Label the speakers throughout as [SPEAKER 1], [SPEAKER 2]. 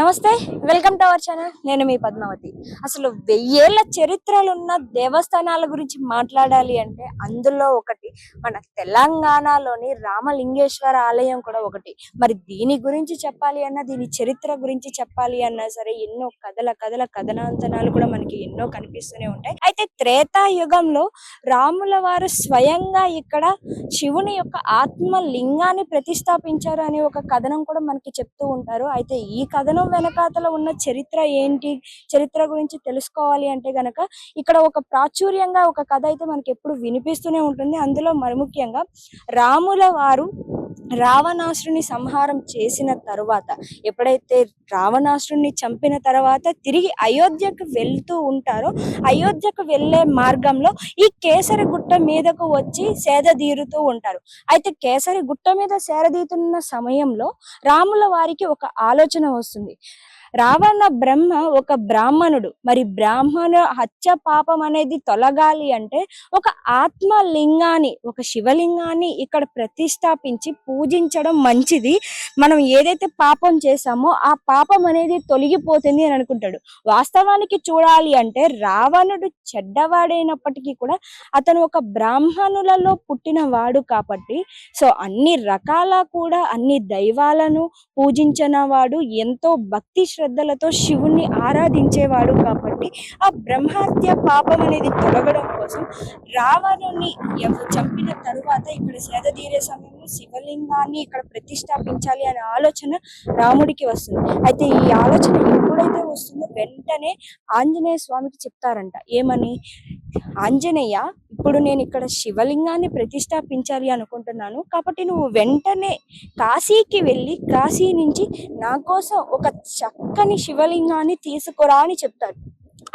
[SPEAKER 1] నమస్తే, welcome to our channel. నేను మీ పద్మావతి. అసలు 1000 చరిత్రలున్న దేవస్థానాల గురించి మాట్లాడాలి అంటే అందులో ఒకటి మన తెలంగాణలోని రామలింగేశ్వర ఆలయం కూడా ఒకటి. మరి దీని గురించి చెప్పాలి అన్నా, దీని చరిత్ర గురించి చెప్పాలి అన్నా సరే ఎన్నో కథనాంతనాలు కూడా మనకి ఎన్నో కనిపిస్తూనే ఉంటాయి. అయితే త్రేతాయుగంలో రాముల వారు స్వయంగా ఇక్కడ శివుని యొక్క ఆత్మ లింగాన్ని ప్రతిష్టాపించారు అనే ఒక కథనం కూడా మనకి చెప్తూ ఉంటారు. అయితే ఈ కథనం వెనకాతల ఉన్న చరిత్ర ఏంటి, చరిత్ర గురించి తెలుసుకోవాలి అంటే గనక ఇక్కడ ఒక ప్రాచుర్యంగా ఒక కథ అయితే మనకి ఎప్పుడు వినిపిస్తూనే ఉంటుంది. అందులో మరి ముఖ్యంగా రాముల వారు రావణాసురుని సంహారం చేసిన తరువాత, ఎప్పుడైతే రావణాసురుని చంపిన తర్వాత తిరిగి అయోధ్యకు వెళ్తూ ఉంటారో, అయోధ్యకు వెళ్లే మార్గంలో ఈ కేసరి గుట్ట మీదకు వచ్చి సేదదీరుతూ ఉంటారు. అయితే కేసరి గుట్ట మీద సేదదీరుతున్న సమయంలో రాముల వారికి ఒక ఆలోచన వస్తుంది. రావణ బ్రహ్మ ఒక బ్రాహ్మణుడు, మరి బ్రాహ్మణ హత్య పాపం అనేది తొలగాలి అంటే ఒక ఆత్మలింగాన్ని, ఒక శివలింగాన్ని ఇక్కడ ప్రతిష్టాపించి పూజించడం మంచిది. మనం ఏదైతే పాపం చేశామో ఆ పాపం అనేది తొలగిపోతుంది అని అనుకుంటాడు. వాస్తవానికి చూడాలి అంటే రావణుడు చెడ్డవాడైనప్పటికీ కూడా అతను ఒక బ్రాహ్మణులలో పుట్టిన వాడు కాబట్టి, సో అన్ని రకాల కూడా అన్ని దైవాలను పూజించిన వాడు, ఎంతో భక్తి శ్రద్ధలతో శివుణ్ణి ఆరాధించేవాడు కాబట్టి ఆ బ్రహ్మహత్య పాపం అనేది తొలగడం కోసం రావణుని చంపిన తరువాత ఇక్కడ సేదతీరే సమయంలో శివలింగాన్ని ఇక్కడ ప్రతిష్టాపించాలి అనే ఆలోచన రాముడికి వస్తుంది. అయితే ఈ ఆలోచన ఎప్పుడైతే వస్తుందో వెంటనే ఆంజనేయ స్వామికి చెప్తారంట. ఏమని? ఆంజనేయ, ఇప్పుడు నేను ఇక్కడ శివలింగాన్ని ప్రతిష్టాపించాలి అనుకుంటున్నాను, కాబట్టి నువ్వు వెంటనే కాశీకి వెళ్ళి కాశీ నుంచి నా కోసం ఒక చక్కని శివలింగాన్ని తీసుకురా అని చెప్తాడు.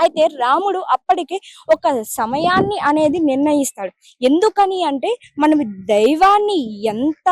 [SPEAKER 1] అయితే రాముడు అప్పటికే ఒక సమయాన్ని అనేది నిర్ణయిస్తాడు. ఎందుకని అంటే మనం దైవాన్ని ఎంత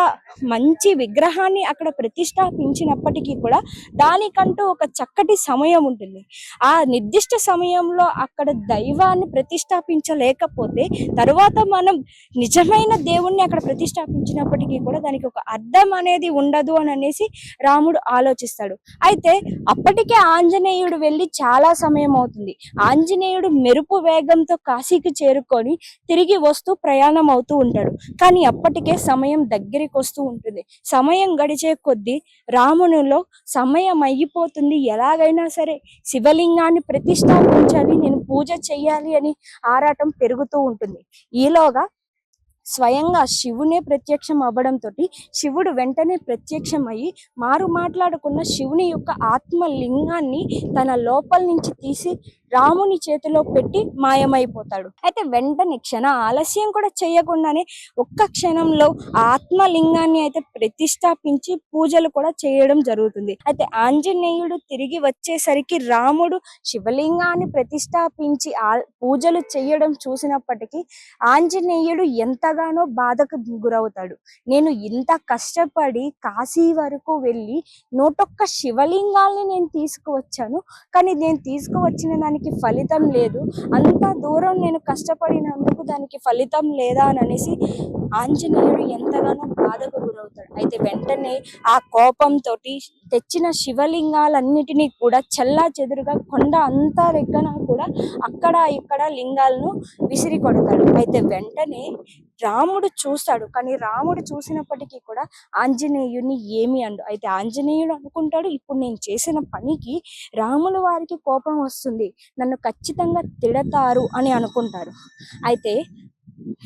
[SPEAKER 1] మంచి విగ్రహాన్ని అక్కడ ప్రతిష్టాపించినప్పటికీ కూడా దానికంటూ ఒక చక్కటి సమయం ఉంటుంది. ఆ నిర్దిష్ట సమయంలో అక్కడ దైవాన్ని ప్రతిష్టాపించలేకపోతే తరువాత మనం నిజమైన దేవుణ్ణి అక్కడ ప్రతిష్టాపించినప్పటికీ కూడా దానికి ఒక అర్థం అనేది ఉండదు అని అనేసి రాముడు ఆలోచిస్తాడు. అయితే అప్పటికే ఆంజనేయుడు వెళ్ళి చాలా సమయం అవుతుంది. ఆంజనేయుడు మెరుపు వేగంతో కాశీకి చేరుకొని తిరిగి వస్తూ ప్రయాణం అవుతూ ఉంటాడు. కానీ అప్పటికే సమయం దగ్గరికి వస్తూ ఉంటుంది. సమయం గడిచే కొద్దీ రామునిలో సమయం అయిపోతుంది, ఎలాగైనా సరే శివలింగాన్ని ప్రతిష్టాపించాలి, నేను పూజ చెయ్యాలి అని ఆరాటం పెరుగుతూ ఉంటుంది. ఈలోగా స్వయంగా శివునే ప్రత్యక్షం అవ్వడంతో శివుడు వెంటనే ప్రత్యక్షమయ్యి మాట్లాడుకున్న శివుని యొక్క ఆత్మలింగాన్ని తన లోపల నుంచి తీసి రాముని చేతిలో పెట్టి మాయమైపోతాడు. అయితే వెంటనే క్షణ ఆలస్యం కూడా చేయకుండానే ఒక్క క్షణంలో ఆత్మలింగాన్ని అయితే ప్రతిష్టాపించి పూజలు కూడా చేయడం జరుగుతుంది. అయితే ఆంజనేయుడు తిరిగి వచ్చేసరికి రాముడు శివలింగాన్ని ప్రతిష్టాపించి పూజలు చేయడం చూసినప్పటికీ ఆంజనేయుడు ఎంతగానో బాధకు గురవుతాడు. నేను ఇంత కష్టపడి కాశీ వరకు వెళ్ళి 101 శివలింగాల్ని నేను తీసుకువచ్చాను, కానీ నేను తీసుకువచ్చిన దానికి ఫలితం లేదు, అంత దూరం నేను కష్టపడినందుకు దానికి ఫలితం లేదా అని అనేసి ఆంజనేయుడు ఎంతగానో బాధకు గురవుతాడు. అయితే వెంటనే ఆ కోపంతో తెచ్చిన శివలింగాలన్నిటినీ కూడా చెల్లా చెదురుగా కొండ అంతా దగ్గర కూడా అక్కడ ఇక్కడ లింగాలను విసిరి కొడతాడు. అయితే వెంటనే రాముడు చూస్తాడు, కానీ రాముడు చూసినప్పటికీ కూడా ఆంజనేయుడిని ఏమి అండు. అయితే ఆంజనేయుడు అనుకుంటాడు, ఇప్పుడు నేను చేసిన పనికి రాముల వారికి కోపం వస్తుంది, నన్ను ఖచ్చితంగా తిడతారు అని అనుకుంటారు. అయితే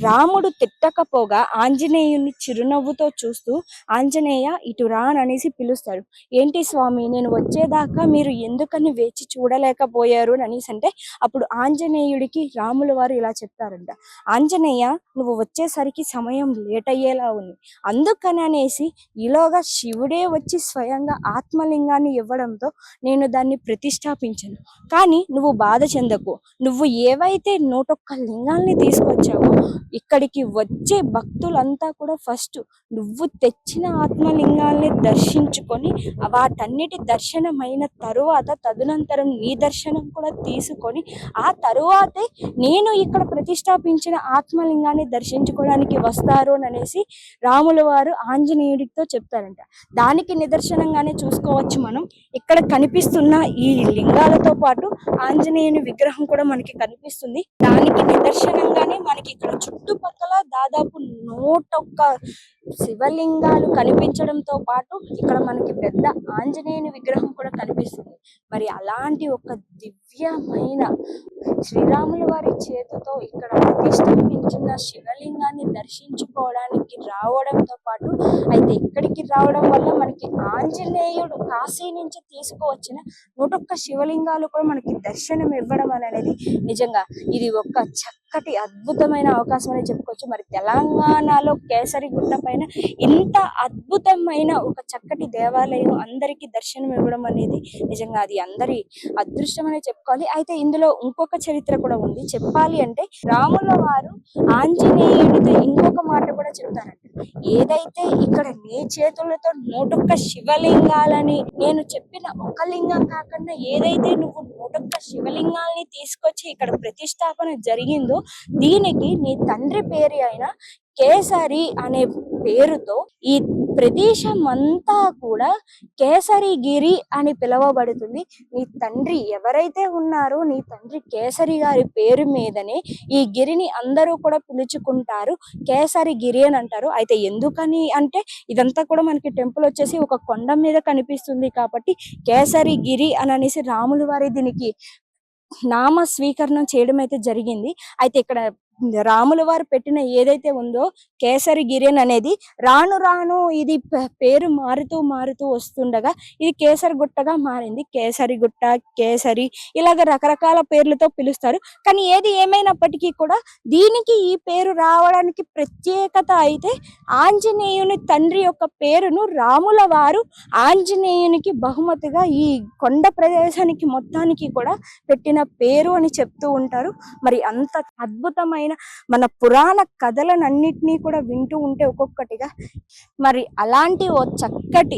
[SPEAKER 1] రాముడు తిట్టకపోగా ఆంజనేయుని చిరునవ్వుతో చూస్తూ ఆంజనేయ ఇటు రా అనేసి పిలుస్తాడు. ఏంటి స్వామి, నేను వచ్చేదాకా మీరు ఎందుకని వేచి చూడలేకపోయారు అని అనేసి అంటే అప్పుడు ఆంజనేయుడికి రాముల వారు ఇలా చెప్తారంట. ఆంజనేయ, నువ్వు వచ్చేసరికి సమయం లేట్ అయ్యేలా ఉంది, అందుకని అనేసి ఈలోగా శివుడే వచ్చి స్వయంగా ఆత్మలింగాన్ని ఇవ్వడంతో నేను దాన్ని ప్రతిష్టాపించను. కానీ నువ్వు బాధ చెందకు, నువ్వు ఏవైతే 101 లింగాల్ని తీసుకొచ్చావో ఇక్కడికి వచ్చే భక్తులంతా కూడా ఫస్ట్ నువ్వు తెచ్చిన ఆత్మలింగాల్ని దర్శించుకొని వాటన్నిటి దర్శనమైన తరువాత తదనంతరం నీ దర్శనం కూడా తీసుకొని ఆ తరువాతే నేను ఇక్కడ ప్రతిష్టాపించిన ఆత్మలింగాన్ని దర్శించుకోవడానికి వస్తారు అనేసి రాముల వారు ఆంజనేయుడితో చెప్తారంట. దానికి నిదర్శనంగానే చూసుకోవచ్చు మనం ఇక్కడ కనిపిస్తున్న ఈ లింగాలతో పాటు ఆంజనేయుని విగ్రహం కూడా మనకి కనిపిస్తుంది. దానికి నిదర్శనంగానే మనకి ఇక్కడ చుట్టుపక్కల దాదాపు 101 శివలింగాలు కనిపించడంతో పాటు ఇక్కడ మనకి పెద్ద ఆంజనేయుని విగ్రహం కూడా కనిపిస్తుంది. మరి అలాంటి ఒక దివ్యమైన శ్రీరాముల వారి చేతితో ఇక్కడ ప్రతిష్ఠించిన శివలింగాన్ని దర్శించుకోవడానికి రావడంతో పాటు అయితే ఇక్కడికి రావడం వల్ల మనకి ఆంజనేయుడు కాశీ నుంచి తీసుకువచ్చిన 101 శివలింగాలు కూడా మనకి దర్శనం ఇవ్వడం అనేది నిజంగా ఇది ఒక చక్కటి అద్భుతమైన అవకాశం అని చెప్పుకోవచ్చు. మరి తెలంగాణలో కేసరిగుట్ట పైన ఇంత అద్భుతమైన ఒక చక్కటి దేవాలయం అందరికీ దర్శనం ఇవ్వడం అనేది నిజంగా అది అందరి అదృష్టం అనే చెప్పుకోవాలి. అయితే ఇందులో ఇంకొక చరిత్ర కూడా ఉంది. చెప్పాలి అంటే రాముల వారు ఆంజనేయుడితో ఇంకొక మాట కూడా చెప్తారంట. ఏదైతే ఇక్కడ నీ చేతులతో 101 శివలింగాలని నేను చెప్పిన ఒక లింగం కాకుండా ఏదైతే నువ్వు 101 శివలింగాల్ని తీసుకొచ్చి ఇక్కడ ప్రతిష్టాపన జరిగిందో దీనికి నీ తండ్రి పేరు అయిన కేసరి అనే పేరుతో ఈ ప్రదేశం అంతా కూడా కేసరిగిరి అని పిలువబడుతుంది. నీ తండ్రి ఎవరైతే ఉన్నారో నీ తండ్రి కేసరి గారి పేరు మీదనే ఈ గిరిని అందరూ కూడా పిలుచుకుంటారు, కేసరిగిరి అని అంటారు. అయితే ఎందుకని అంటే ఇదంతా కూడా మనకి టెంపుల్ వచ్చేసి ఒక కొండ మీద కనిపిస్తుంది కాబట్టి కేసరిగిరి అని అనేసి రాముల వారి దీనికి నామ స్వీకరణం చేయడం అయితే జరిగింది. అయితే ఇక్కడ రాముల వారు పెట్టిన ఏదైతే ఉందో కేసరిగిరి అనేది రాను రాను ఇది పేరు మారుతూ వస్తుండగా ఇది కేసరిగుట్టగా మారింది. కేసరిగుట్ట, కేసరి ఇలాగ రకరకాల పేర్లతో పిలుస్తారు. కానీ ఏది ఏమైనప్పటికీ కూడా దీనికి ఈ పేరు రావడానికి ప్రత్యేకత అయితే ఆంజనేయుని తండ్రి యొక్క పేరును రాముల వారు ఆంజనేయునికి బహుమతిగా ఈ కొండ ప్రదేశానికి మొత్తానికి కూడా పెట్టిన పేరు అని చెప్తూ ఉంటారు. మరి అంత అద్భుతమైన మన పురాణ కథలన్నిటినీ కూడా వింటూ ఉంటే ఒక్కొక్కటిగా మరి అలాంటి ఓ చక్కటి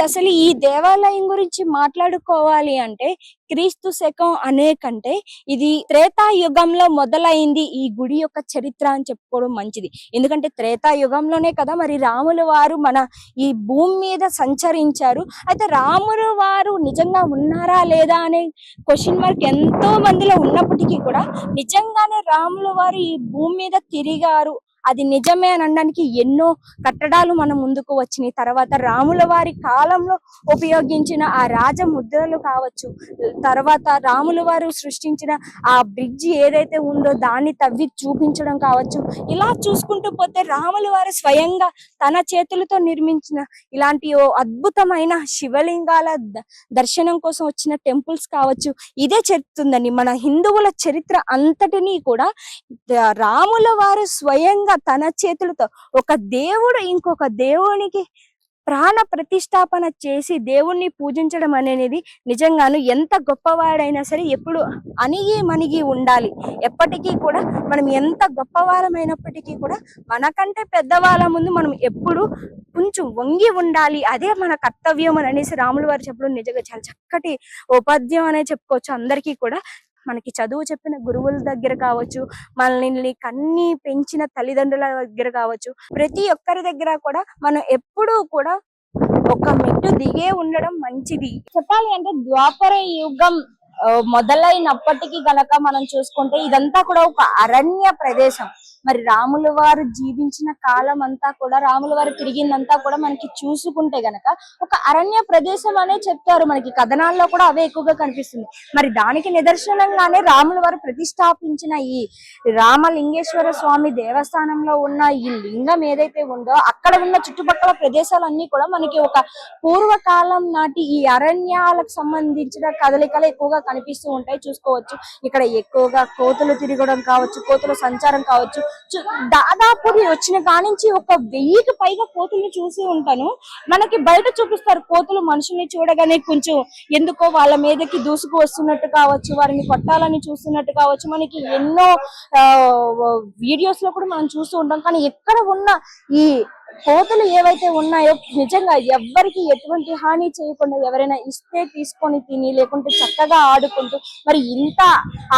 [SPEAKER 1] అసలు ఈ దేవాలయం గురించి మాట్లాడుకోవాలి అంటే క్రీస్తు శకం అనే కంటే ఇది త్రేతాయుగంలో మొదలైంది ఈ గుడి యొక్క చరిత్ర అని చెప్పుకోవడం మంచిది. ఎందుకంటే త్రేతాయుగంలోనే కదా మరి రాముల వారు మన ఈ భూమి మీద సంచరించారు. అయితే రాముల వారు నిజంగా ఉన్నారా లేదా అనే క్వశ్చన్ మార్క్ ఎంతో మందిలో ఉన్నప్పటికీ కూడా నిజంగానే రాముల వారు ఈ భూమి మీద తిరిగారు, అది నిజమే అని అనడానికి ఎన్నో కట్టడాలు మన ముందుకు వచ్చినాయి. తర్వాత రాముల వారి కాలంలో ఉపయోగించిన ఆ రాజముద్రలు కావచ్చు, తర్వాత రాముల వారు సృష్టించిన ఆ బ్రిడ్జి ఏదైతే ఉందో దాన్ని తవ్వి చూపించడం కావచ్చు. ఇలా చూసుకుంటూ పోతే రాముల వారు స్వయంగా తన చేతులతో నిర్మించిన ఇలాంటి ఓ అద్భుతమైన శివలింగాల దర్శనం కోసం వచ్చిన టెంపుల్స్ కావచ్చు ఇదే చెప్తుందని. మన హిందువుల చరిత్ర అంతటినీ కూడా రాముల వారు స్వయంగా తన చేతులతో ఒక దేవుడు ఇంకొక దేవునికి ప్రాణ ప్రతిష్టాపన చేసి దేవుణ్ణి పూజించడం అనేది నిజంగాను ఎంత గొప్పవాడైనా సరే ఎప్పుడు అణిగి మణిగి ఉండాలి. ఎప్పటికీ కూడా మనం ఎంత గొప్పవారమైనప్పటికీ కూడా మనకంటే పెద్దవాళ్ళ ముందు మనం ఎప్పుడు కొంచెం వంగి ఉండాలి, అదే మన కర్తవ్యం అని అనేసి రాముల వారు చెప్పడం నిజంగా చాలా చక్కటి ఉపాధ్యాయం అనే చెప్పుకోవచ్చు. అందరికీ కూడా మనకి చదువు చెప్పిన గురువుల దగ్గర కావచ్చు, మనల్ని కన్ని పెంచిన తల్లిదండ్రుల దగ్గర కావచ్చు, ప్రతి ఒక్కరి దగ్గర కూడా మనం ఎప్పుడూ కూడా ఒక మెట్టు దిగే ఉండడం మంచిది. చెప్పాలి అంటే ద్వాపర యుగం మొదలైనప్పటికీ గనక మనం చూసుకుంటే ఇదంతా కూడా ఒక అరణ్య ప్రదేశం. మరి రాముల వారు జీవించిన కాలం అంతా కూడా రాముల వారు తిరిగిందంతా కూడా మనకి చూసుకుంటే గనక ఒక అరణ్య ప్రదేశం అనే చెప్తారు. మనకి కథనాల్లో కూడా అవే ఎక్కువగా కనిపిస్తుంది. మరి దానికి నిదర్శనంగానే రాముల వారు ప్రతిష్టాపించిన ఈ రామలింగేశ్వర స్వామి దేవస్థానంలో ఉన్న ఈ లింగం ఏదైతే ఉందో అక్కడ ఉన్న చుట్టుపక్కల ప్రదేశాలన్నీ కూడా మనకి ఒక పూర్వకాలం నాటి ఈ అరణ్యాలకు సంబంధించిన కదలికలు ఎక్కువగా కనిపిస్తూ ఉంటాయి. చూసుకోవచ్చు ఇక్కడ ఎక్కువగా కోతులు తిరగడం కావచ్చు, కోతుల సంచారం కావచ్చు, దాదాపు నేను వచ్చిన కానించి ఒక 1000కి పైగా కోతుల్ని చూసి ఉంటాను. మనకి బయట చూపిస్తారు కోతులు మనుషుల్ని చూడగానే కొంచెం ఎందుకో వాళ్ళ మీదకి దూసుకు వస్తున్నట్టు కావచ్చు, వారిని కొట్టాలని చూస్తున్నట్టు కావచ్చు, మనకి ఎన్నో వీడియోస్ లో కూడా మనం చూస్తూ ఉంటాం. కానీ ఎక్కడ ఉన్న ఈ కోతులు ఏవైతే ఉన్నాయో నిజంగా ఎవ్వరికి ఎటువంటి హాని చేయకుండా ఎవరైనా ఇస్తే తీసుకొని తిని, లేకుంటే చక్కగా ఆడుకుంటూ మరి ఇంత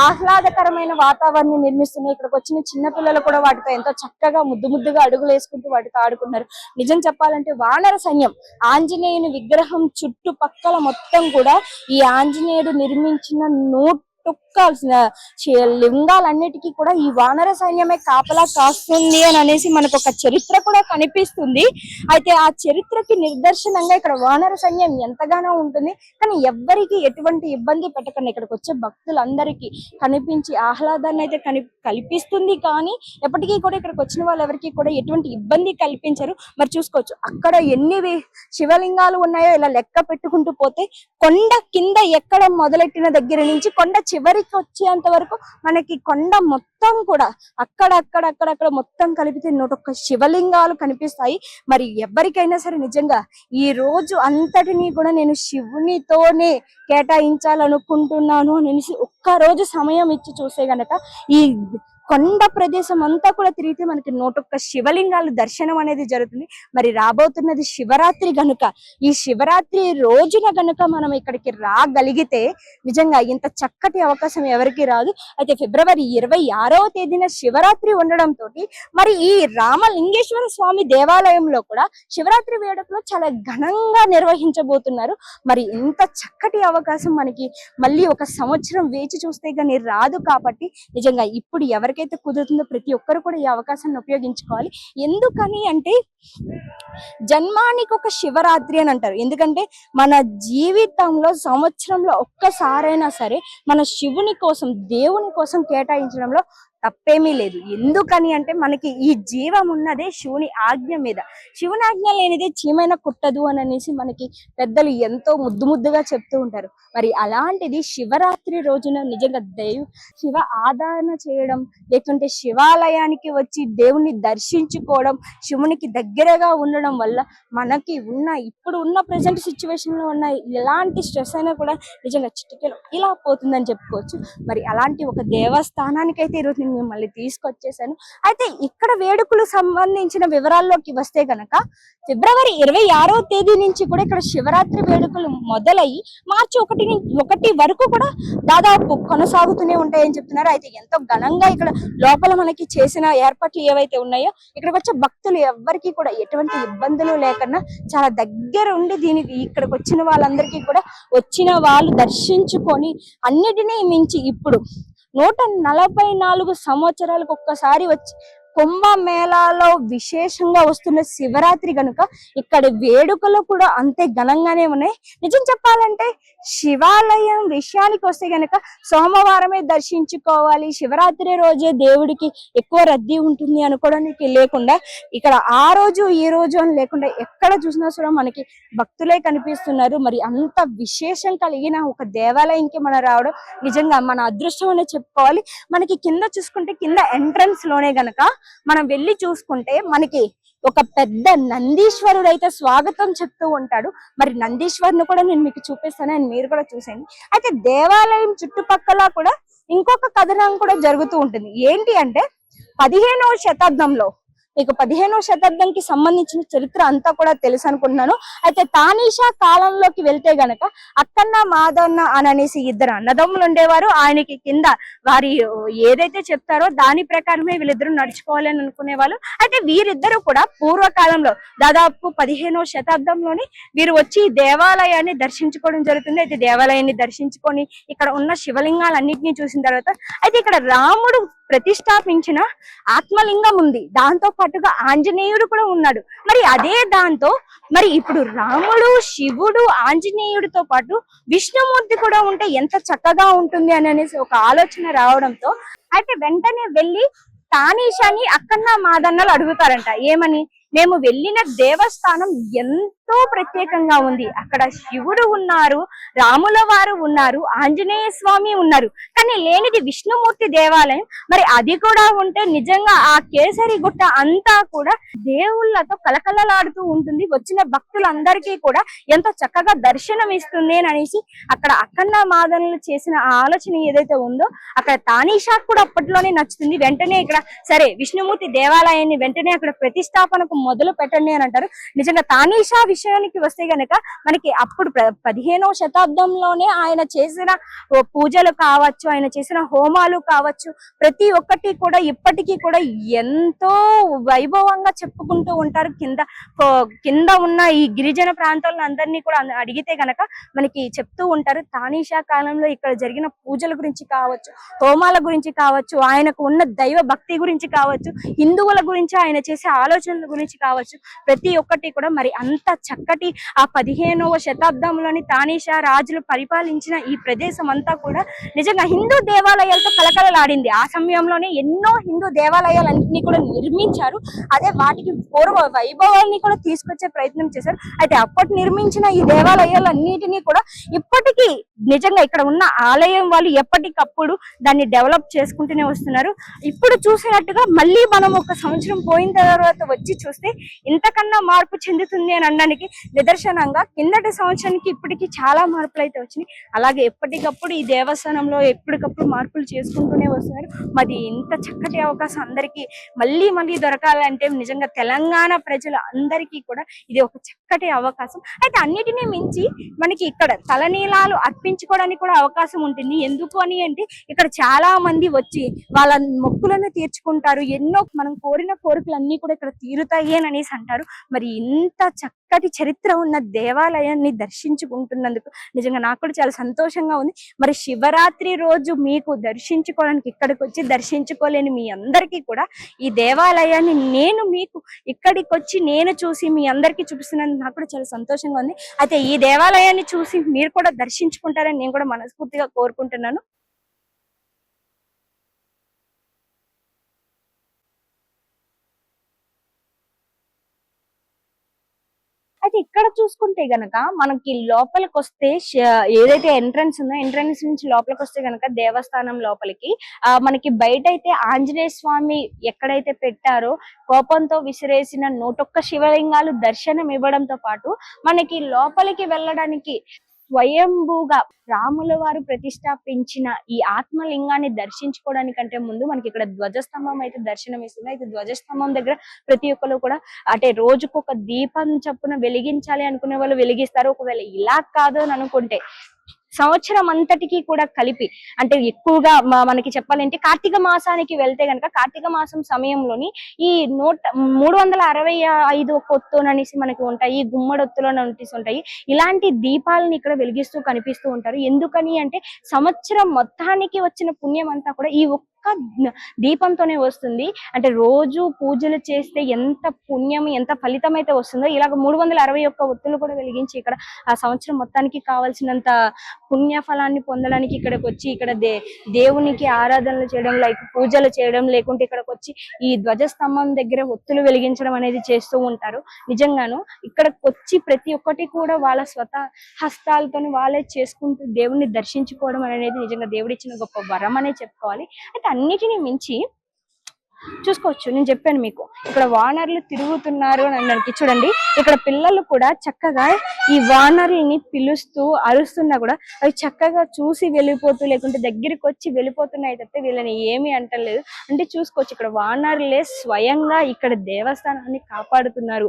[SPEAKER 1] ఆహ్లాదకరమైన వాతావరణం నిర్మిస్తున్నాయి. ఇక్కడికి వచ్చిన చిన్న పిల్లలు కూడా వాటితో ఎంతో చక్కగా ముద్దుగా అడుగులు వేసుకుంటూ వాటితో ఆడుకున్నారు. నిజం చెప్పాలంటే వానర సైన్యం ఆంజనేయుని విగ్రహం చుట్టుపక్కల మొత్తం కూడా ఈ ఆంజనేయుడు నిర్మించిన లింగాలన్నిటికీ కూడా ఈ వానర సైన్యమే కాపలా కాస్తుంది అని అనేసి మనకు ఒక చరిత్ర కూడా కనిపిస్తుంది. అయితే ఆ చరిత్రకి నిదర్శనంగా ఇక్కడ వానర సైన్యం ఎంతగానో ఉంటుంది. కానీ ఎవ్వరికి ఎటువంటి ఇబ్బంది పెట్టకుండా ఇక్కడికి వచ్చే భక్తులందరికీ కనిపించి ఆహ్లాదాన్ని అయితే కల్పిస్తుంది. కానీ ఎప్పటికీ కూడా ఇక్కడికి వచ్చిన వాళ్ళు ఎవరికి కూడా ఎటువంటి ఇబ్బంది కల్పించరు. మరి చూసుకోవచ్చు అక్కడ ఎన్ని శివలింగాలు ఉన్నాయో ఇలా లెక్క పెట్టుకుంటూ పోతే కొండ కింద ఎక్కడం మొదలెట్టిన దగ్గర నుంచి కొండ చివరికి వచ్చేంత వరకు మనకి కొండ మొత్తం కూడా అక్కడక్కడ మొత్తం కలిపితే 101 శివలింగాలు కనిపిస్తాయి. మరి ఎవరికైనా సరే నిజంగా ఈ రోజు అంతటినీ కూడా నేను శివునితోనే కేటాయించాలనుకుంటున్నాను అనేసి ఒక్క రోజు సమయం ఇచ్చి చూసే గనక ఈ కొండ ప్రదేశం అంతా కూడా తిరిగితే మనకి 101 శివలింగాలు దర్శనం అనేది జరుగుతుంది. మరి రాబోతున్నది శివరాత్రి గనుక ఈ శివరాత్రి రోజున గనుక మనం ఇక్కడికి రాగలిగితే నిజంగా ఇంత చక్కటి అవకాశం ఎవరికి రాదు. అయితే ఫిబ్రవరి 26వ తేదీన శివరాత్రి ఉండడంతో మరి ఈ రామలింగేశ్వర స్వామి దేవాలయంలో కూడా శివరాత్రి వేడుకలు చాలా ఘనంగా నిర్వహించబోతున్నారు. మరి ఇంత చక్కటి అవకాశం మనకి మళ్ళీ ఒక సంవత్సరం వేచి చూస్తే గానీ రాదు. కాబట్టి నిజంగా ఇప్పుడు ఎవరికైతే కుదురుతుందో ప్రతి ఒక్కరు కూడా ఈ అవకాశాన్ని ఉపయోగించుకోవాలి. ఎందుకని అంటే జన్మానికి ఒక శివరాత్రి అని అంటారు. ఎందుకంటే మన జీవితంలో సంవత్సరంలో ఒక్కసారైనా సరే మన శివుని కోసం దేవుని కోసం కేటాయించడంలో తప్పేమీ లేదు. ఎందుకని అంటే మనకి ఈ జీవం ఉన్నదే శివుని ఆజ్ఞ మీద. శివుని ఆజ్ఞ లేనిదే చీమైన కుట్టదు అని అనేసి మనకి పెద్దలు ఎంతో ముద్దుగా చెప్తూ ఉంటారు. మరి అలాంటిది శివరాత్రి రోజున నిజంగా శివ ఆరాధన చేయడం, లేకుంటే శివాలయానికి వచ్చి దేవుణ్ణి దర్శించుకోవడం, శివునికి దగ్గరగా ఉండడం వల్ల మనకి ఇప్పుడు ఉన్న ప్రెసెంట్ సిచ్యువేషన్ లో ఉన్న ఎలాంటి స్ట్రెస్ అయినా కూడా నిజంగా చిటికెలో ఇలా పోతుందని చెప్పుకోవచ్చు. మరి అలాంటి ఒక దేవస్థానానికి అయితే ఈరోజు మిమ్మల్ని తీసుకొచ్చేసాను. అయితే ఇక్కడ వేడుకలు సంబంధించిన వివరాల్లోకి వస్తే గనక ఫిబ్రవరి 26వ తేదీ నుంచి కూడా ఇక్కడ శివరాత్రి వేడుకలు మొదలయ్యి మార్చి 1 వరకు కూడా దాదాపు కొనసాగుతూనే ఉంటాయని చెప్తున్నారు. అయితే ఎంతో ఘనంగా ఇక్కడ లోపల మనకి చేసిన ఏర్పాట్లు ఏవైతే ఉన్నాయో ఇక్కడికి వచ్చే భక్తులు ఎవ్వరికి కూడా ఎటువంటి ఇబ్బందులు లేకుండా చాలా దగ్గర ఉండి దీనికి ఇక్కడికి వచ్చిన వాళ్ళందరికీ కూడా వచ్చిన వాళ్ళు దర్శించుకొని అన్నిటినీ మించి ఇప్పుడు 144 సంవత్సరాలకు ఒక్కసారి వచ్చి కుంభమేళాలో విశేషంగా వస్తున్న శివరాత్రి గనుక ఇక్కడ వేడుకలు కూడా అంతే ఘనంగానే ఉన్నాయి. నిజం చెప్పాలంటే శివాలయం విషయానికి వస్తే గనక సోమవారమే దర్శించుకోవాలి, శివరాత్రి రోజే దేవుడికి ఎక్కువ రద్దీ ఉంటుంది అనుకోవడానికి లేకుండా ఇక్కడ ఆ రోజు ఈ రోజు అని లేకుండా ఎక్కడ చూసినా కూడా మనకి భక్తులే కనిపిస్తున్నారు. మరి అంత విశేషం కలిగిన ఒక దేవాలయంకి మనం రావడం నిజంగా మన అదృష్టం అనే చెప్పుకోవాలి. మనకి కింద చూసుకుంటే కింద ఎంట్రన్స్ లోనే గనక మనం వెళ్ళి చూసుకుంటే మనకి ఒక పెద్ద నందీశ్వరుడు అయితే స్వాగతం చెప్తూ ఉంటాడు. మరి నందీశ్వరుని కూడా నేను మీకు చూపిస్తాను, అని మీరు కూడా చూసేయండి. అయితే దేవాలయం చుట్టుపక్కల కూడా ఇంకొక కథనం కూడా జరుగుతూ ఉంటుంది. ఏంటి అంటే 15వ శతాబ్దంలో మీకు 15వ శతాబ్దంకి సంబంధించిన చరిత్ర అంతా కూడా తెలుసు అనుకుంటున్నాను. అయితే తానీషా కాలంలోకి వెళ్తే గనక అక్కన్న మాదన్న అని అనేసి 2 అన్నదమ్ములు ఉండేవారు. ఆయనకి కింద వారి ఏదైతే చెప్తారో దాని ప్రకారమే వీళ్ళిద్దరూ నడుచుకోవాలని అనుకునేవాళ్ళు. అయితే వీరిద్దరూ కూడా పూర్వకాలంలో దాదాపు 15వ శతాబ్దంలోని వీరు వచ్చి దేవాలయాన్ని దర్శించుకోవడం జరుగుతుంది. అయితే దేవాలయాన్ని దర్శించుకొని ఇక్కడ ఉన్న శివలింగాలన్నింటినీ చూసిన తర్వాత అయితే ఇక్కడ రాముడు ప్రతిష్టాపించిన ఆత్మలింగం ఉంది, దాంతో పాటుగా ఆంజనేయుడు కూడా ఉన్నాడు. మరి అదే దాంతో మరి ఇప్పుడు రాముడు, శివుడు, ఆంజనేయుడితో పాటు విష్ణుమూర్తి కూడా ఉంటే ఎంత చక్కగా ఉంటుంది అని అనేసి ఒక ఆలోచన రావడంతో అయితే వెంటనే వెళ్ళి తానీషాని అక్కన్న మాదన్నలు అడుగుతారంట. ఏమని? మేము వెళ్ళిన దేవస్థానం ఎంత ఎంతో ప్రత్యేకంగా ఉంది. అక్కడ శివుడు ఉన్నారు, రాముల వారు ఉన్నారు, ఆంజనేయ స్వామి ఉన్నారు. కానీ లేనిది విష్ణుమూర్తి దేవాలయం. మరి అది కూడా ఉంటే నిజంగా ఆ కేసరి గుట్ట అంతా కూడా దేవుళ్ళతో కలకలలాడుతూ ఉంటుంది. వచ్చిన భక్తులందరికీ కూడా ఎంతో చక్కగా దర్శనం ఇస్తుంది అని అనేసి అక్కడ అఖండ మాదనలు చేసిన ఆ ఆలోచన ఏదైతే ఉందో అక్కడ తానీషాకు కూడా అప్పట్లోనే నచ్చుతుంది. వెంటనే ఇక్కడ సరే విష్ణుమూర్తి దేవాలయాన్ని వెంటనే అక్కడ ప్రతిష్టాపనకు మొదలు పెట్టండి అని అంటారు. నిజంగా తానీషా విషయానికి వస్తే గనక మనకి అప్పుడు 15వ శతాబ్దంలోనే ఆయన చేసిన పూజలు కావచ్చు, ఆయన చేసిన హోమాలు కావచ్చు, ప్రతి ఒక్కటి కూడా ఇప్పటికీ కూడా ఎంతో వైభవంగా చెప్పుకుంటూ ఉంటారు. కింద ఉన్న ఈ గిరిజన ప్రాంతాలను అందరినీ కూడా అడిగితే గనక మనకి చెప్తూ ఉంటారు. తానీషా కాలంలో ఇక్కడ జరిగిన పూజల గురించి కావచ్చు, హోమాల గురించి కావచ్చు, ఆయనకు ఉన్న దైవ భక్తి గురించి కావచ్చు, హిందువుల గురించి ఆయన చేసే ఆలోచనల గురించి కావచ్చు, ప్రతి ఒక్కటి కూడా మరి అంత చక్కటి ఆ 15వ శతాబ్దంలోని తానీషా రాజులు పరిపాలించిన ఈ ప్రదేశం అంతా కూడా నిజంగా హిందూ దేవాలయాలతో కలకలలాడింది. ఆ సమయంలోనే ఎన్నో హిందూ దేవాలయాలన్నింటినీ కూడా నిర్మించారు. అదే వాటికి పూర్వ వైభవాన్ని కూడా తీసుకొచ్చే ప్రయత్నం చేశారు. అయితే అప్పటి నిర్మించిన ఈ దేవాలయాలన్నిటినీ కూడా ఇప్పటికీ నిజంగా ఇక్కడ ఉన్న ఆలయం వాళ్ళు ఎప్పటికప్పుడు దాన్ని డెవలప్ చేసుకుంటూనే వస్తున్నారు. ఇప్పుడు చూసినట్టుగా మళ్ళీ మనం ఒక సంవత్సరం పోయిన తర్వాత వచ్చి చూస్తే ఇంతకన్నా మార్పు చెందుతుంది అని అనడానికి నిదర్శనంగా కిందటి సంవత్సరానికి ఇప్పటికీ చాలా మార్పులు అయితే వచ్చినాయి. అలాగే ఎప్పటికప్పుడు ఈ దేవస్థానంలో ఎప్పటికప్పుడు మార్పులు చేసుకుంటూనే వస్తున్నారు. మరి ఇంత చక్కటి అవకాశం అందరికీ మళ్ళీ మళ్ళీ దొరకాలంటే నిజంగా తెలంగాణ ప్రజలు అందరికీ కూడా ఇది ఒక చక్కటి అవకాశం. అయితే అన్నిటినీ మించి మనకి ఇక్కడ తలనీలాలు అర్పించుకోవడానికి కూడా అవకాశం ఉంటుంది. ఎందుకు అని అంటే ఇక్కడ చాలా మంది వచ్చి వాళ్ళ మొక్కులను తీర్చుకుంటారు. ఎన్నో మనం కోరిన కోరికలన్నీ కూడా ఇక్కడ తీరుతాయి అని అనేసి అంటారు. మరి ఇంత చక్కటి చరిత్ర ఉన్న దేవాలయాన్ని దర్శించుకుంటున్నందుకు నిజంగా నాకు కూడా చాలా సంతోషంగా ఉంది. మరి శివరాత్రి రోజు మీకు దర్శించుకోవడానికి ఇక్కడికి వచ్చి దర్శించుకోలేని మీ అందరికీ కూడా ఈ దేవాలయాన్ని నేను మీకు ఇక్కడికి వచ్చి నేను చూసి మీ అందరికీ చూపిస్తున్నందుకు నాకు కూడా చాలా సంతోషంగా ఉంది. అయితే ఈ దేవాలయాన్ని చూసి మీరు కూడా దర్శించుకుంటారని నేను కూడా మనస్ఫూర్తిగా కోరుకుంటున్నాను. అయితే ఇక్కడ చూసుకుంటే గనక మనకి లోపలికి వస్తే ఏదైతే ఎంట్రన్స్ ఉందో ఎంట్రన్స్ నుంచి లోపలికి వస్తే గనక దేవస్థానం లోపలికి మనకి బయట అయితే ఆంజనేయ స్వామి ఎక్కడైతే పెట్టారో కోపంతో విసిరేసిన 101 శివలింగాలు దర్శనం ఇవ్వడంతో పాటు మనకి లోపలికి వెళ్ళడానికి స్వయంభూగా రాముల వారు ప్రతిష్టాపించిన ఈ ఆత్మలింగాన్ని దర్శించుకోవడానికంటే ముందు మనకి ఇక్కడ ధ్వజస్తంభం అయితే దర్శనం ఇస్తుంది. అయితే ధ్వజస్తంభం దగ్గర ప్రతి ఒక్కరు కూడా అంటే రోజుకొక దీపం చొప్పున వెలిగించాలి అనుకునే వాళ్ళు వెలిగిస్తారు. ఒకవేళ ఇలా కాదు అని అనుకుంటే సంవత్సరం అంతటికి కూడా కలిపి అంటే ఎక్కువగా మనకి చెప్పాలంటే కార్తీక మాసానికి వెళ్తే గనక కార్తీక మాసం సమయంలోని ఈ 365 ఒత్తులు అనేసి మనకి ఉంటాయి, గుమ్మడొత్తులు అనేసి ఉంటాయి. ఇలాంటి దీపాలను ఇక్కడ వెలిగిస్తూ కనిపిస్తూ ఉంటారు. ఎందుకని అంటే సంవత్సరం మొత్తానికి వచ్చిన పుణ్యం అంతా కూడా ఈ ఒక్క దీపంతోనే వస్తుంది. అంటే రోజు పూజలు చేస్తే ఎంత పుణ్యం ఎంత ఫలితం అయితే వస్తుందో ఇలాగ 361 ఒత్తులు కూడా వెలిగించి ఇక్కడ ఆ సంవత్సరం మొత్తానికి కావాల్సినంత పుణ్య ఫలాన్ని పొందడానికి ఇక్కడికి వచ్చి ఇక్కడ దేవునికి ఆరాధనలు చేయడం లైక్ పూజలు చేయడం లేకుంటే ఇక్కడికి వచ్చి ఈ ధ్వజస్తంభం దగ్గర ఒత్తులు వెలిగించడం అనేది చేస్తూ ఉంటారు. నిజంగాను ఇక్కడికి వచ్చి ప్రతి ఒక్కటి కూడా వాళ్ళ స్వతः హస్తాలతో వాళ్ళే చేసుకుంటూ దేవుణ్ణి దర్శించుకోవడం అనేది నిజంగా దేవుడిచ్చిన గొప్ప వరం అనే చెప్పుకోవాలి. అయితే అన్నిటినీ మించి చూసుకోవచ్చు. నేను చెప్పాను మీకు ఇక్కడ వానర్లు తిరుగుతున్నారు అని అన్నానికి చూడండి. ఇక్కడ పిల్లలు కూడా చక్కగా ఈ వానర్లని పిలుస్తూ అరుస్తున్నా కూడా అవి చక్కగా చూసి వెళ్ళిపోతూ లేకుంటే దగ్గరికి వచ్చి వెళ్ళిపోతున్నాయి తప్పితే వీళ్ళని ఏమి అంటలేదు. అంటే చూసుకోవచ్చు ఇక్కడ వానర్లే స్వయంగా ఇక్కడ దేవస్థానాన్ని కాపాడుతున్నారు.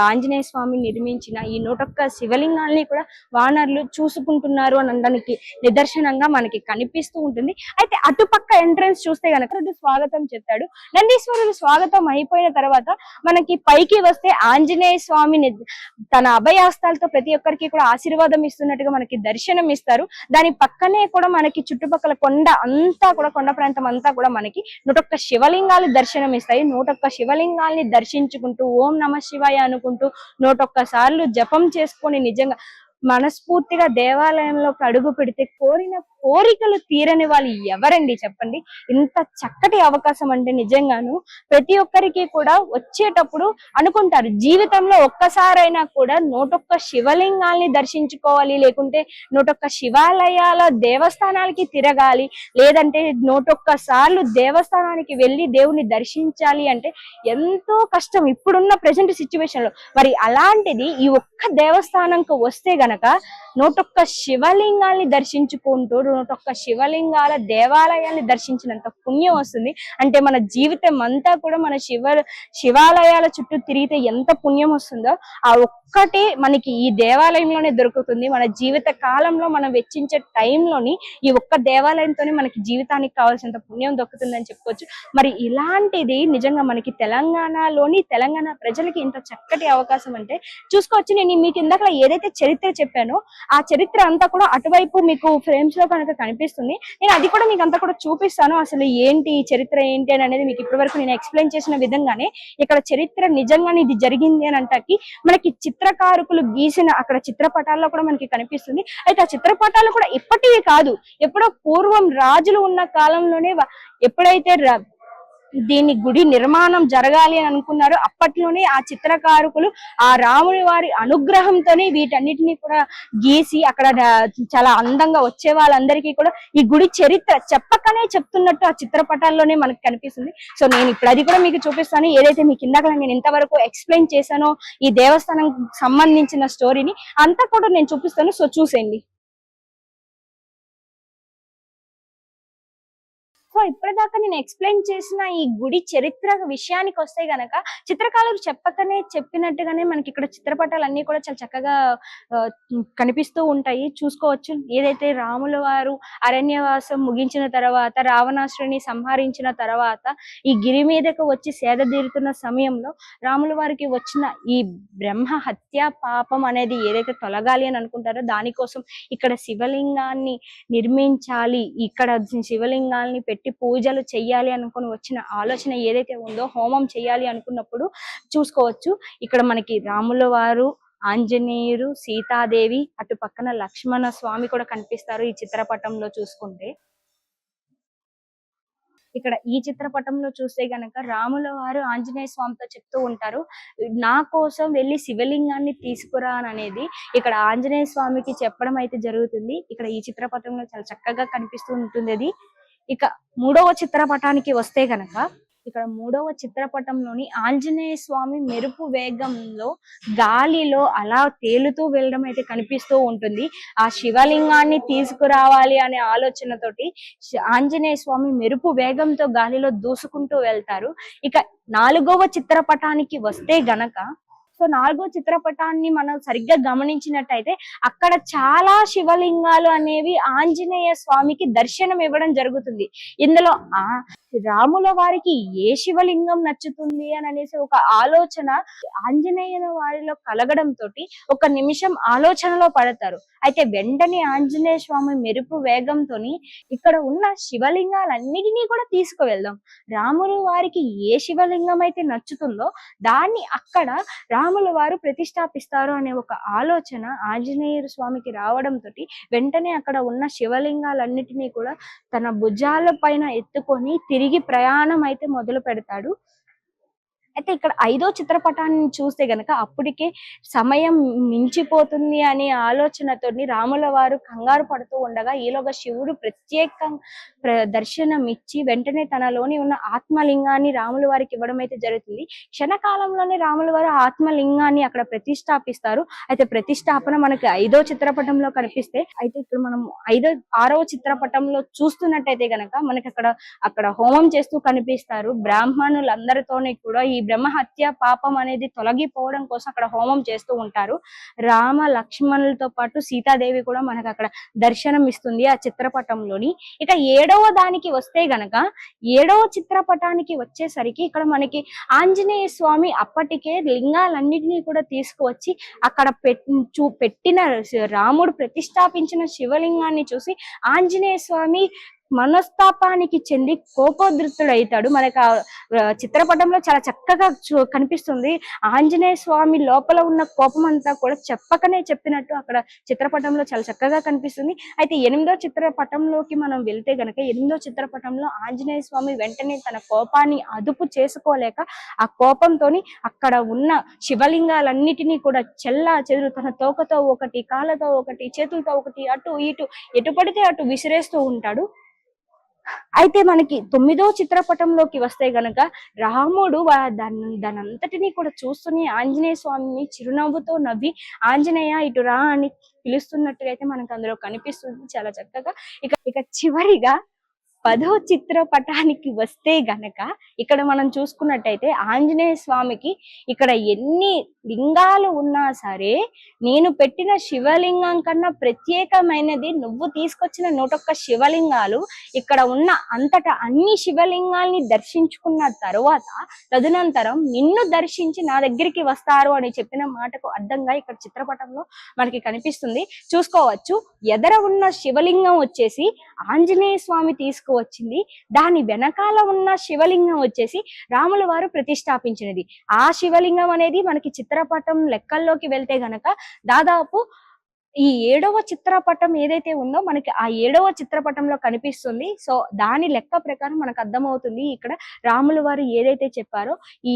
[SPEAKER 1] ఆంజనేయ స్వామి నిర్మించిన ఈ 101 శివలింగాల్ని కూడా వానర్లు చూసుకుంటున్నారు అని అనడానికి నిదర్శనంగా మనకి కనిపిస్తూ ఉంటుంది. అయితే అటుపక్క ఎంట్రన్స్ చూస్తే గనక స్వాగతం చెప్తాడు. నందీశ్వరుడు స్వాగతం అయిపోయిన తర్వాత మనకి పైకి వస్తే ఆంజనేయ స్వామిని తన అభయహస్తాలతో ప్రతి ఒక్కరికి కూడా ఆశీర్వాదం ఇస్తున్నట్టుగా మనకి దర్శనం ఇస్తారు. దాని పక్కనే కూడా మనకి చుట్టుపక్కల కొండ అంతా కూడా కొండ ప్రాంతం అంతా కూడా మనకి 101 శివలింగాలు దర్శనం ఇస్తాయి. 101 శివలింగాల్ని దర్శించుకుంటూ ఓం నమ శివాయ అనుకుంటూ 101 సార్లు జపం చేసుకొని నిజంగా మనస్ఫూర్తిగా దేవాలయంలోకి అడుగు పెడితే కోరిన కోరికలు తీరని వాళ్ళు ఎవరండి చెప్పండి. ఇంత చక్కటి అవకాశం అంటే నిజంగాను ప్రతి ఒక్కరికి కూడా వచ్చేటప్పుడు అనుకుంటారు జీవితంలో ఒక్కసారైనా కూడా 101 శివలింగాల్ని దర్శించుకోవాలి, లేకుంటే 101 శివాలయాల దేవస్థానాలకి తిరగాలి, లేదంటే 101 సార్లు దేవస్థానానికి వెళ్ళి దేవుని దర్శించాలి అంటే ఎంతో కష్టం ఇప్పుడున్న ప్రెసెంట్ సిచ్యువేషన్ లో. మరి అలాంటిది ఈ ఒక్క దేవస్థానంకు వస్తే గనక 101 శివలింగాల్ని దర్శించుకుంటూ 101 శివలింగాల దేవాలయాల్ని దర్శించినంత పుణ్యం వస్తుంది. అంటే మన జీవితం అంతా కూడా మన శివాలయాల చుట్టూ తిరిగితే ఎంత పుణ్యం వస్తుందో ఆ ఒక్కటే మనకి ఈ దేవాలయంలోనే దొరుకుతుంది. మన జీవిత కాలంలో మనం వెచ్చించే టైంలోని ఈ ఒక్క దేవాలయంతోనే మనకి జీవితానికి కావాల్సినంత పుణ్యం దొరుకుతుందని చెప్పుకోవచ్చు. మరి ఇలాంటిది నిజంగా మనకి తెలంగాణ ప్రజలకి ఇంత చక్కటి అవకాశం అంటే చూసుకోవచ్చు. నేను మీకు ఇందాక ఏదైతే చరిత్ర చెప్పానో ఆ చరిత్ర అంతా కూడా అటువైపు మీకు ఫ్రేమ్స్ లో కనుక కనిపిస్తుంది. నేను అది కూడా మీకు అంతా కూడా చూపిస్తాను. అసలు ఏంటి చరిత్ర ఏంటి అని అనేది మీకు ఇప్పటి వరకు నేను ఎక్స్ప్లెయిన్ చేసిన విధంగానే ఇక్కడ చరిత్ర నిజంగానే ఇది జరిగింది అని అంటాకి మనకి చిత్రకారుకులు గీసిన అక్కడ చిత్రపటాల్లో కూడా మనకి కనిపిస్తుంది. అయితే ఆ చిత్రపటాలు కూడా ఇప్పటివి కాదు, ఎప్పుడో పూర్వం రాజులు ఉన్న కాలంలోనే ఎప్పుడైతే దీని గుడి నిర్మాణం జరగాలి అని అనుకున్నారు అప్పట్లోనే ఆ చిత్రకారుకులు ఆ రాముని వారి అనుగ్రహంతోనే వీటన్నిటిని కూడా గీసి అక్కడ చాలా అందంగా వచ్చే వాళ్ళందరికీ కూడా ఈ గుడి చరిత్ర చెప్పకనే చెప్తున్నట్టు ఆ చిత్రపటాల్లోనే మనకు కనిపిస్తుంది. సో నేను ఇప్పుడు అది కూడా మీకు చూపిస్తాను. ఏదైతే మీకు ఇందాక నేను ఇంతవరకు ఎక్స్ప్లెయిన్ చేశానో ఈ దేవస్థానం సంబంధించిన స్టోరీని అంతా కూడా నేను చూపిస్తాను. సో చూసేయండి. సో ఇప్పటిదాకా నేను ఎక్స్ప్లెయిన్ చేసిన ఈ గుడి చరిత్ర విషయానికి వస్తే గనక చిత్రకారులు చెప్పకనే చెప్పినట్టుగానే మనకి ఇక్కడ చిత్రపటాలు అన్ని కూడా చాలా చక్కగా కనిపిస్తూ ఉంటాయి, చూసుకోవచ్చు. ఏదైతే రాముల వారు అరణ్యవాసం ముగించిన తర్వాత రావణాసురుని సంహరించిన తర్వాత ఈ గిరి మీదకు వచ్చి సేద తీరుతున్న సమయంలో రాముల వారికి వచ్చిన ఈ బ్రహ్మ హత్య పాపం అనేది ఏదైతే తొలగాలి అని అనుకుంటారో దానికోసం ఇక్కడ శివలింగాన్ని నిర్మించాలి, ఇక్కడ శివలింగాల్ని పెట్టి పూజలు చెయ్యాలి అనుకుని వచ్చిన ఆలోచన ఏదైతే ఉందో హోమం చెయ్యాలి అనుకున్నప్పుడు చూసుకోవచ్చు. ఇక్కడ మనకి రాముల వారు, ఆంజనేయుడు, సీతాదేవి, అటు పక్కన లక్ష్మణ స్వామి కూడా కనిపిస్తారు ఈ చిత్రపటంలో చూసుకుంటే. ఇక్కడ ఈ చిత్రపటంలో చూస్తే గనక రాముల వారు ఆంజనేయ స్వామితో చెప్తూ ఉంటారు, నా కోసం వెళ్ళి శివలింగాన్ని తీసుకురా అనేది ఇక్కడ ఆంజనేయ స్వామికి చెప్పడం అయితే జరుగుతుంది. ఇక్కడ ఈ చిత్రపటంలో చాలా చక్కగా కనిపిస్తూ ఉంటుంది అది. ఇక మూడవ చిత్రపటానికి వస్తే గనక ఇక్కడ మూడవ చిత్రపటంలోని ఆంజనేయ స్వామి మెరుపు వేగంలో గాలిలో అలా తేలుతూ వెళ్ళడం అయితే కనిపిస్తూ ఉంటుంది. ఆ శివలింగాన్ని తీసుకురావాలి అనే ఆలోచనతోటి ఆంజనేయ స్వామి మెరుపు వేగంతో గాలిలో దూసుకుంటూ వెళ్తారు. ఇక నాలుగవ చిత్రపటానికి వస్తే గనక సో నాలుగో చిత్రపటాన్ని మనం సరిగ్గా గమనించినట్టయితే అక్కడ చాలా శివలింగాలు అనేవి ఆంజనేయ స్వామికి దర్శనం ఇవ్వడం జరుగుతుంది. ఇందులో రాముల వారికి ఏ శివలింగం నచ్చుతుంది అని అనేసి ఒక ఆలోచన ఆంజనేయుల వారిలో కలగడంతో ఒక నిమిషం ఆలోచనలో పడతారు. అయితే వెంటనే ఆంజనేయ స్వామి మెరుపు వేగంతో ఇక్కడ ఉన్న శివలింగాలన్నిటినీ కూడా తీసుకువెళ్దాం, రాముల వారికి ఏ శివలింగం అయితే నచ్చుతుందో దాన్ని అక్కడ రాముల వారు ప్రతిష్టాపిస్తారు అనే ఒక ఆలోచన ఆంజనేయ స్వామికి రావడంతో వెంటనే అక్కడ ఉన్న శివలింగాలన్నిటినీ కూడా తన భుజాల పైన ఎత్తుకొని తిరిగి ప్రయాణం అయితే మొదలు పెడతాడు. అయితే ఇక్కడ ఐదో చిత్రపటాన్ని చూస్తే గనక అప్పటికే సమయం మించిపోతుంది అనే ఆలోచనతో రాముల వారు కంగారు పడుతూ ఉండగా ఈలోగా శివుడు ప్రత్యేకంగా దర్శనం ఇచ్చి వెంటనే తనలోని ఉన్న ఆత్మలింగాన్ని రాముల వారికి ఇవ్వడం అయితే జరుగుతుంది. క్షణకాలంలోనే రాముల వారు ఆత్మలింగాన్ని అక్కడ ప్రతిష్టాపిస్తారు. అయితే ప్రతిష్టాపన మనకి ఐదో చిత్రపటంలో కనిపిస్తే, అయితే ఇక్కడ మనం ఆరవ చిత్రపటంలో చూస్తున్నట్టయితే గనక మనకి అక్కడ హోమం చేస్తూ కనిపిస్తారు. బ్రాహ్మణులందరితోనే కూడా ఈ బ్రహ్మ హత్య పాపం అనేది తొలగిపోవడం కోసం అక్కడ హోమం చేస్తూ ఉంటారు. రామ లక్ష్మణులతో పాటు సీతాదేవి కూడా మనకు అక్కడ దర్శనం ఇస్తుంది ఆ చిత్రపటంలోని. ఇక ఏడవ దానికి వస్తే గనక ఏడవ చిత్రపటానికి వచ్చేసరికి ఇక్కడ మనకి ఆంజనేయ స్వామి అప్పటికే లింగాలన్నిటినీ కూడా తీసుకువచ్చి అక్కడ పెట్టిన రాముడు ప్రతిష్టాపించిన శివలింగాన్ని చూసి ఆంజనేయ స్వామి మనస్తాపానికి చెంది కోపోద్రిక్తుడైతాడు. మనకు ఆ చిత్రపటంలో చాలా చక్కగా కనిపిస్తుంది. ఆంజనేయ స్వామి లోపల ఉన్న కోపం అంతా కూడా చెప్పకనే చెప్పినట్టు అక్కడ చిత్రపటంలో చాలా చక్కగా కనిపిస్తుంది. అయితే 8వ చిత్రపటంలోకి మనం వెళ్తే గనక 8వ చిత్రపటంలో ఆంజనేయ స్వామి వెంటనే తన కోపాన్ని అదుపు చేసుకోలేక ఆ కోపంతోని అక్కడ ఉన్న శివలింగాలన్నిటినీ కూడా చెల్లా చెదురు తన తోకతో ఒకటి, కాళ్ళతో ఒకటి, చేతులతో ఒకటి, అటు ఇటు ఎటు పడితే అటు విసిరేస్తూ ఉంటాడు. అయితే మనకి 9వ చిత్రపటంలోకి వస్తే గనక రాముడు దానంతటినీ కూడా చూస్తూనే ఆంజనేయ స్వామిని చిరునవ్వుతో నవ్వి ఆంజనేయ ఇటు రా అని పిలుస్తున్నట్టుగా అయితే మనకు అందులో కనిపిస్తుంది చాలా చక్కగా. ఇక ఇక చివరిగా 10వ చిత్రపటానికి వస్తే గనక ఇక్కడ మనం చూసుకున్నట్టయితే ఆంజనేయ స్వామికి ఇక్కడ ఎన్ని లింగాలు ఉన్నా సరే నేను పెట్టిన శివలింగం కన్నా ప్రత్యేకమైనది నువ్వు తీసుకొచ్చిన 101 శివలింగాలు ఇక్కడ ఉన్న అంతటా అన్ని శివలింగాల్ని దర్శించుకున్న తరువాత తదనంతరం నిన్ను దర్శించి నా దగ్గరికి వస్తారు అని చెప్పిన మాటకు అర్థంగా ఇక్కడ చిత్రపటంలో మనకి కనిపిస్తుంది. చూసుకోవచ్చు, ఎదర ఉన్న శివలింగం వచ్చేసి ఆంజనేయ స్వామి తీసుకువచ్చింది, దాని వెనకాల ఉన్న శివలింగం వచ్చేసి రాముల వారు ప్రతిష్టాపించినది. ఆ శివలింగం అనేది మనకి చిత్రపటం లెక్కల్లోకి వెళ్తే గనక దాదాపు ఈ 7వ చిత్రపటం ఏదైతే ఉందో మనకి ఆ 7వ చిత్రపటంలో కనిపిస్తుంది. సో దాని లెక్క ప్రకారం మనకు అర్థమవుతుంది ఇక్కడ రాముల వారు ఏదైతే చెప్పారో ఈ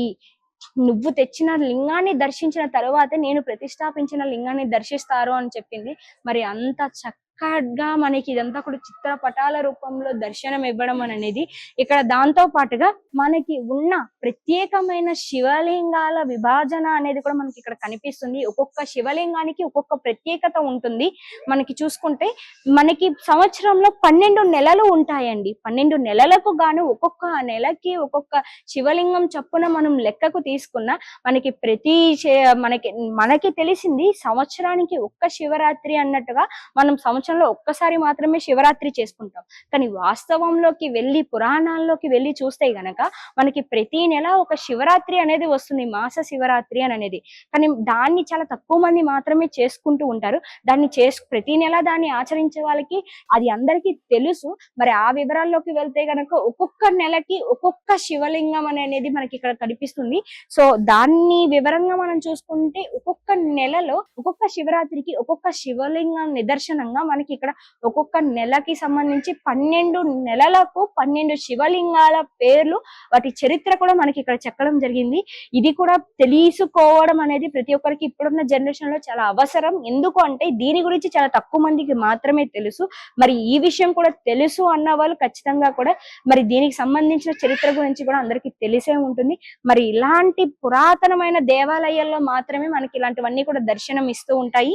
[SPEAKER 1] నువ్వు తెచ్చిన లింగాన్ని దర్శించిన తరువాతే నేను ప్రతిష్టాపించిన లింగాన్ని దర్శిస్తారు అని చెప్పింది. మరి అంత చక్కగా మనకి ఇదంతా కూడా చిత్రపటాల రూపంలో దర్శనం ఇవ్వడం అనేది ఇక్కడ దాంతో పాటుగా మనకి ఉన్న ప్రత్యేకమైన శివలింగాల విభజన అనేది కూడా మనకి ఇక్కడ కనిపిస్తుంది. ఒక్కొక్క శివలింగానికి ఒక్కొక్క ప్రత్యేకత ఉంటుంది. మనకి చూసుకుంటే మనకి సంవత్సరంలో 12 నెలలు ఉంటాయండి. 12 నెలలకు గాను ఒక్కొక్క నెలకి ఒక్కొక్క శివలింగం చొప్పున మనం లెక్కకు తీసుకున్న మనకి మనకి తెలిసింది సంవత్సరానికి ఒక్క శివరాత్రి అన్నట్టుగా మనం సంవత్సరంలో ఒక్కసారి మాత్రమే శివరాత్రి చేసుకుంటాం. కానీ వాస్తవంలోకి వెళ్ళి పురాణాల్లోకి వెళ్ళి చూస్తే గనక మనకి ప్రతి నెల ఒక శివరాత్రి అనేది వస్తుంది, మాస శివరాత్రి అనేది. కానీ దాన్ని చాలా తక్కువ మంది మాత్రమే చేసుకుంటూ ఉంటారు. దాన్ని ప్రతి నెల దాన్ని ఆచరించే వాళ్ళకి అది అందరికీ తెలుసు. మరి ఆ వివరాల్లోకి వెళ్తే గనక ఒక్కొక్క నెలకి ఒక్కొక్క శివలింగం అనేది మనకి ఇక్కడ కనిపిస్తుంది. సో దాన్ని వివరంగా మనం చూసుకుంటే ఒక్కొక్క నెలలో ఒక్కొక్క శివరాత్రికి ఒక్కొక్క శివలింగం నిదర్శనంగా మనకి ఇక్కడ ఒక్కొక్క నెలకి సంబంధించి 12 నెలలకు 12 శివలింగాల పేర్లు వాటి చరిత్ర కూడా మనకి ఇక్కడ చెక్కడం జరిగింది. ఇది కూడా తెలుసుకోవడం అనేది ప్రతి ఒక్కరికి ఇప్పుడున్న జనరేషన్ లో చాలా అవసరం. ఎందుకు అంటే దీని గురించి చాలా తక్కువ మందికి మాత్రమే తెలుసు. మరి ఈ విషయం కూడా తెలుసు అన్న వాళ్ళు ఖచ్చితంగా కూడా మరి దీనికి సంబంధించిన చరిత్ర గురించి కూడా అందరికీ తెలిసే ఉంటుంది. మరి ఇలాంటి పురాతనమైన దేవాలయాల్లో మాత్రమే మనకి ఇలాంటివన్నీ కూడా దర్శనం ఇస్తూ ఉంటాయి.